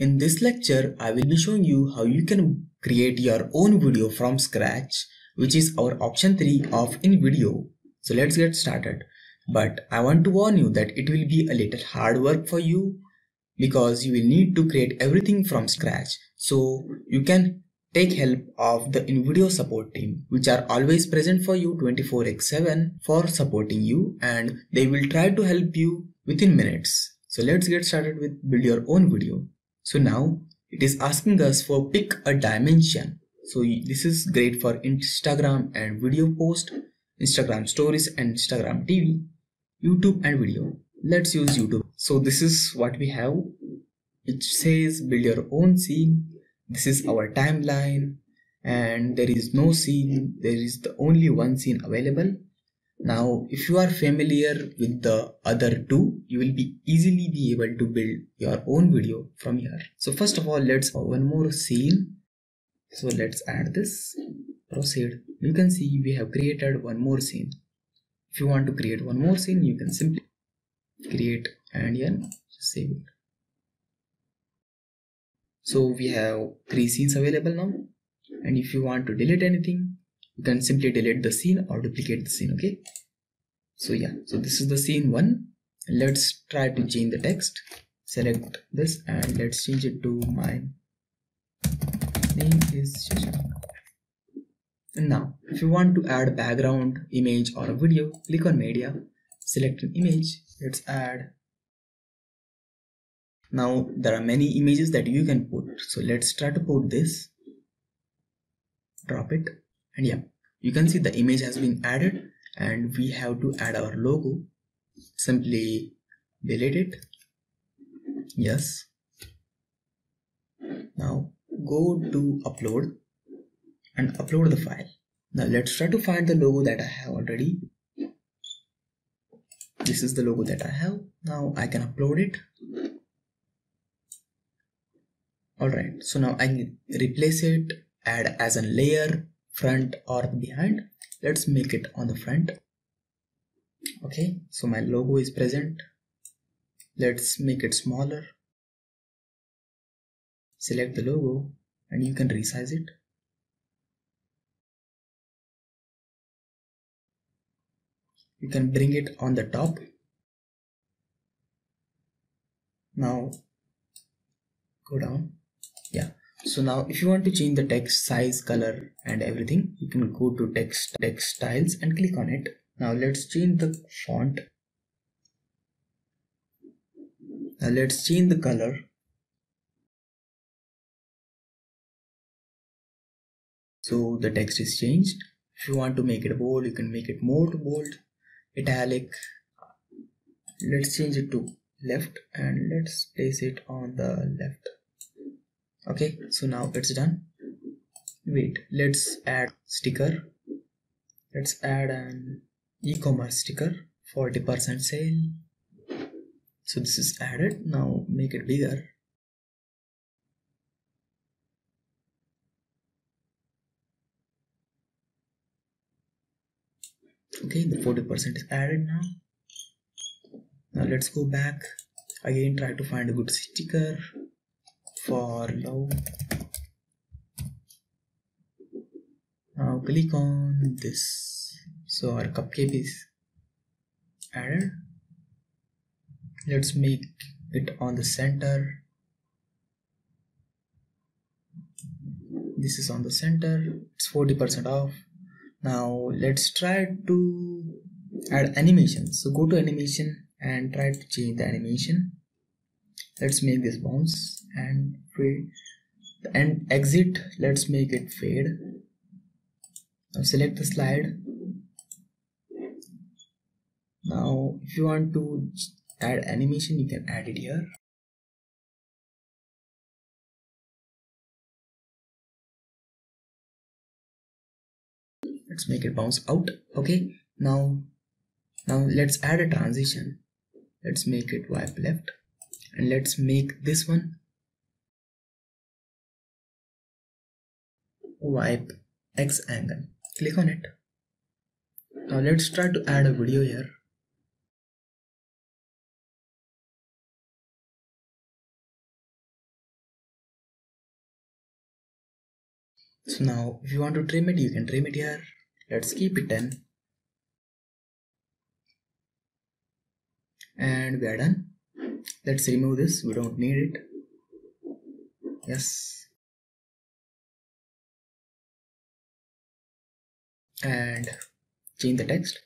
In this lecture, I will be showing you how you can create your own video from scratch, which is our option 3 of InVideo. So let's get started. But I want to warn you that it will be a little hard work for you because you will need to create everything from scratch. So you can take help of the InVideo support team, which are always present for you 24/7 for supporting you, and they will try to help you within minutes. So let's get started with build your own video. So now it is asking us for pick a dimension. So this is great for Instagram and video post, Instagram stories and Instagram TV, YouTube and video. Let's use YouTube. So this is what we have. It says build your own scene. This is our timeline and there is no scene. There is the only one scene available. Now, if you are familiar with the other two, you will be easily be able to build your own video from here. So first of all, let's one more scene. So let's add this, proceed. You can see we have created one more scene. If you want to create one more scene, you can simply create and then save it. So we have 3 scenes available now. And if you want to delete anything, you can simply delete the scene or duplicate the scene. Okay, so yeah, so this is the scene 1. Let's try to change the text. Select this and let's change it to my name is Shashank. And now if you want to add background image or a video, click on media, select an image. Let's add. Now there are many images that you can put, so let's try to put this, drop it, and yeah, you can see the image has been added and we have to add our logo. Simply delete it. Yes. Now go to upload and upload the file. Now let's try to find the logo that I have already. This is the logo that I have. Now I can upload it. Alright, so now I can replace it, add as a layer, front or behind. Let's make it on the front. Okay, so my logo is present. Let's make it smaller. Select the logo and you can resize it. You can bring it on the top. Now go down. Yeah, so now if you want to change the text size, color and everything, you can go to text styles and click on it. Now let's change the font. Now let's change the color. So the text is changed. If you want to make it bold, you can make it more bold, italic. Let's change it to left and let's place it on the left. Okay, so now it's done. Wait, let's add sticker. Let's add an e-commerce sticker, 40% sale. So this is added. Now make it bigger. Okay, the 40% is added now. Now let's go back again, try to find a good sticker for low. Now click on this. So our cupcake is added. Let's make it on the center. This is on the center. It's 40% off. Now let's try to add animation. So go to animation and try to change the animation. Let's make this bounce and fade and exit. Let's make it fade. Now select the slide. Now if you want to add animation, you can add it here. Let's make it bounce out. Okay, now let's add a transition. Let's make it wipe left and let's make this one wipe X angle. Click on it. Now let's try to add a video here. So now if you want to trim it, you can trim it here. Let's keep it 10. And we are done. Let's remove this, we don't need it. Yes. And change the text.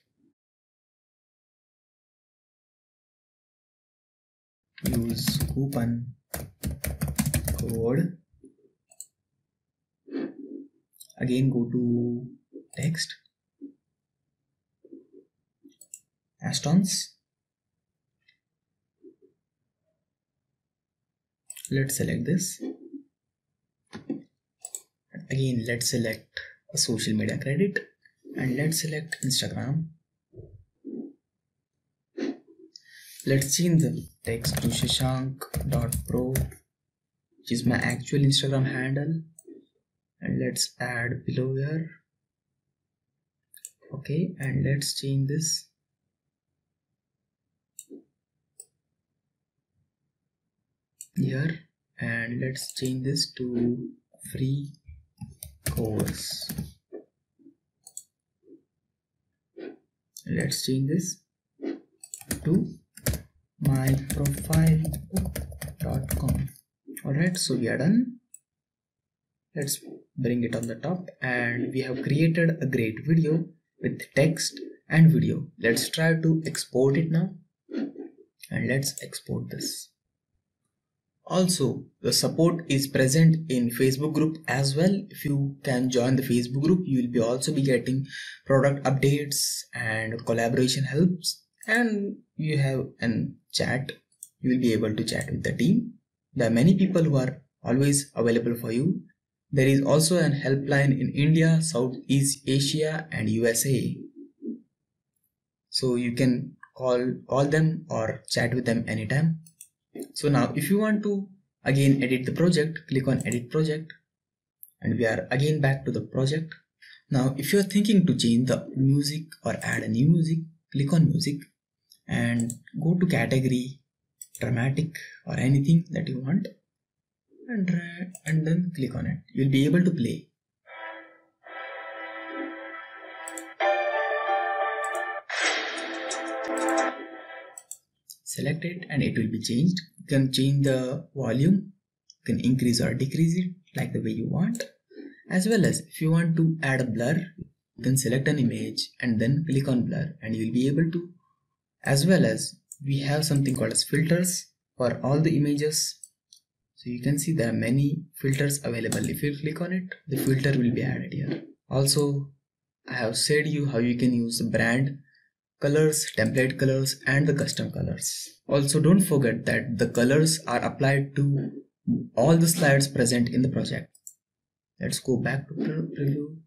Use coupon code. Again go to text, Astons. Let's select this. Again let's select a social media credit and let's select Instagram. Let's change the text to shashank.pro, which is my actual Instagram handle, and let's add below here. Okay, and let's change this here, and let's change this to free course. Let's change this to myprofilebook.com. Alright, so we are done. Let's bring it on the top, and we have created a great video with text and video. Let's try to export it now, and let's export this. Also, the support is present in Facebook group as well. If you can join the Facebook group, you will be also be getting product updates and collaboration helps, and you have a chat. You will be able to chat with the team. There are many people who are always available for you. There is also an helpline in India, Southeast Asia and USA. So you can call them or chat with them anytime. So now if you want to again edit the project, click on edit project, and we are again back to the project. Now if you are thinking to change the music or add a new music, click on music and go to category, dramatic or anything that you want, and then click on it. You'll be able to play. Select it and it will be changed. You can change the volume, you can increase or decrease it like the way you want. As well as if you want to add a blur, you can select an image and then click on blur, and you will be able to. As well as we have something called as filters for all the images. So you can see there are many filters available. If you click on it, the filter will be added here. Also, I have said you how you can use the brand colors, template colors and the custom colors. Also don't forget that the colors are applied to all the slides present in the project. Let's go back to preview.